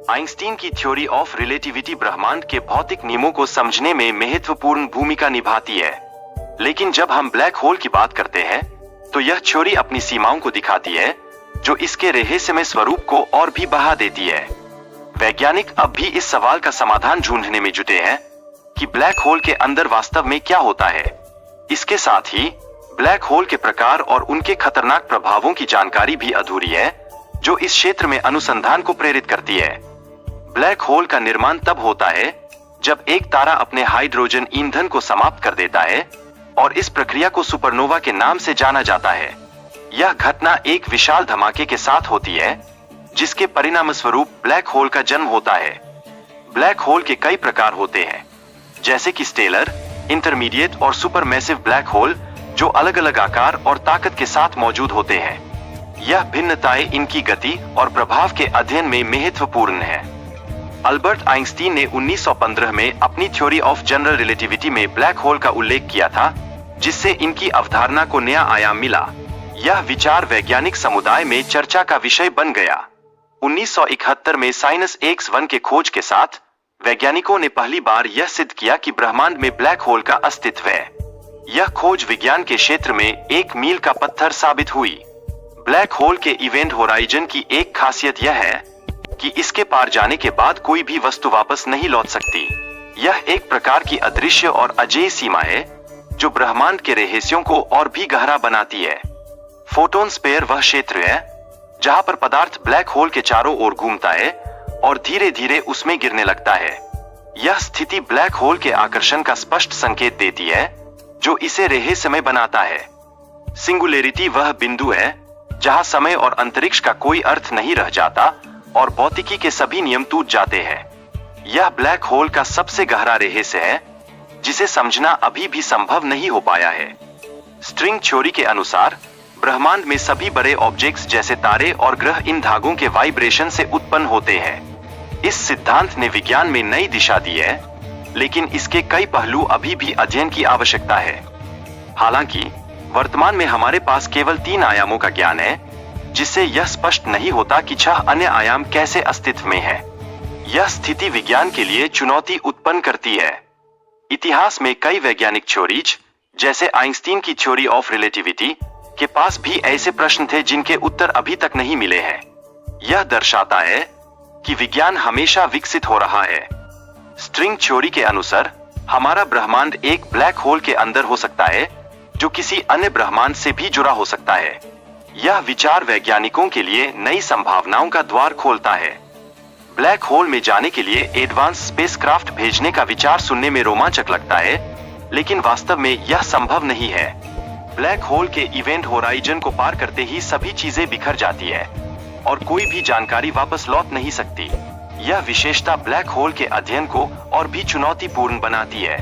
Einstein की theory of relativity ब्रह्मांड के भौतिक नियमों को समझने में महत्वपूर्ण भूमिका निभाती है। लेकिन जब हम ब्लैक होल की बात करते हैं तो यह थ्योरी अपनी सीमाओं को दिखाती है, जो इसके रहस्यमय स्वरूप को और भी बढ़ा देती है। वैज्ञानिक अब भी इस सवाल का समाधान ढूंढने में जुटे हैं कि ब्लैक होल के अंदर वास्तव में क्या होता है। इसके साथ ही ब्लैक होल के प्रकार और उनके खतरनाक प्रभावों की जानकारी भी अधूरी है, जो इस क्षेत्र में अनुसंधान को प्रेरित करती है। ब्लैक होल का निर्माण तब होता है जब एक तारा अपने हाइड्रोजन ईंधन को समाप्त कर देता है, और इस प्रक्रिया को सुपरनोवा के नाम से जाना जाता है। यह घटना एक विशाल धमाके के साथ होती है, जिसके परिणाम स्वरूप ब्लैक होल का जन्म होता है। ब्लैक होल के कई प्रकार होते हैं, जैसे कि स्टेलर, इंटरमीडिएट और सुपरमैसिव ब्लैक होल, जो अलग अलग आकार और ताकत के साथ मौजूद होते हैं। यह भिन्नताएं इनकी गति और प्रभाव के अध्ययन में महत्वपूर्ण है। अल्बर्ट आइंस्टीन ने 1915 में अपनी थ्योरी ऑफ जनरल रिलेटिविटी में ब्लैक होल का उल्लेख किया था, जिससे इनकी अवधारणा को नया आयाम मिला। यह विचार वैज्ञानिक समुदाय में चर्चा का विषय बन गया। 1971 में साइनस X1 के खोज के साथ वैज्ञानिकों ने पहली बार यह सिद्ध किया कि ब्रह्मांड में ब्लैक होल का अस्तित्व है। यह खोज विज्ञान के क्षेत्र में एक मील का पत्थर साबित हुई। ब्लैक होल के इवेंट होराइजन की एक खासियत यह है कि इसके पार जाने के बाद कोई भी वस्तु वापस नहीं लौट सकती। यह एक प्रकार की अदृश्य और अजेय सीमा है, जो ब्रह्मांड के रहस्यों को और भी गहरा बनाती है। फोटोन स्पेयर वह क्षेत्र है जहां पर पदार्थ ब्लैक होल के चारों ओर घूमता है और धीरे धीरे उसमें गिरने लगता है। यह स्थिति ब्लैक होल के आकर्षण का स्पष्ट संकेत देती है, जो इसे रहस्यमय बनाता है। सिंगुलैरिटी वह बिंदु है जहां समय और अंतरिक्ष का कोई अर्थ नहीं रह जाता और भौतिकी के सभी नियम टूट जाते हैं। यह ब्लैक होल का सबसे गहरा रहस्य है, जिसे समझना अभी भी संभव नहीं हो पाया है। स्ट्रिंग थ्योरी के अनुसार ब्रह्मांड में सभी बड़े ऑब्जेक्ट्स जैसे तारे और ग्रह इन धागों के वाइब्रेशन से उत्पन्न होते हैं। इस सिद्धांत ने विज्ञान में नई दिशा दी है, लेकिन इसके कई पहलू अभी भी अध्ययन की आवश्यकता है। हालांकि वर्तमान में हमारे पास केवल 3 आयामों का ज्ञान है, जिससे यह स्पष्ट नहीं होता कि 6 अन्य आयाम कैसे अस्तित्व में है। यह स्थिति विज्ञान के लिए चुनौती उत्पन्न करती है। इतिहास में कई वैज्ञानिक थ्योरीज, जैसे आइंस्टीन की थ्योरी ऑफ रिलेटिविटी, के पास भी ऐसे प्रश्न थे जिनके उत्तर अभी तक नहीं मिले हैं। यह दर्शाता है कि विज्ञान हमेशा विकसित हो रहा है। स्ट्रिंग थ्योरी के अनुसार हमारा ब्रह्मांड एक ब्लैक होल के अंदर हो सकता है, जो किसी अन्य ब्रह्मांड से भी जुड़ा हो सकता है। यह विचार वैज्ञानिकों के लिए नई संभावनाओं का द्वार खोलता है। ब्लैक होल में जाने के लिए एडवांस स्पेसक्राफ्ट भेजने का विचार सुनने में रोमांचक लगता है, लेकिन वास्तव में यह संभव नहीं है। ब्लैक होल के इवेंट होराइजन को पार करते ही सभी चीजें बिखर जाती है और कोई भी जानकारी वापस लौट नहीं सकती। यह विशेषता ब्लैक होल के अध्ययन को और भी चुनौतीपूर्ण बनाती है।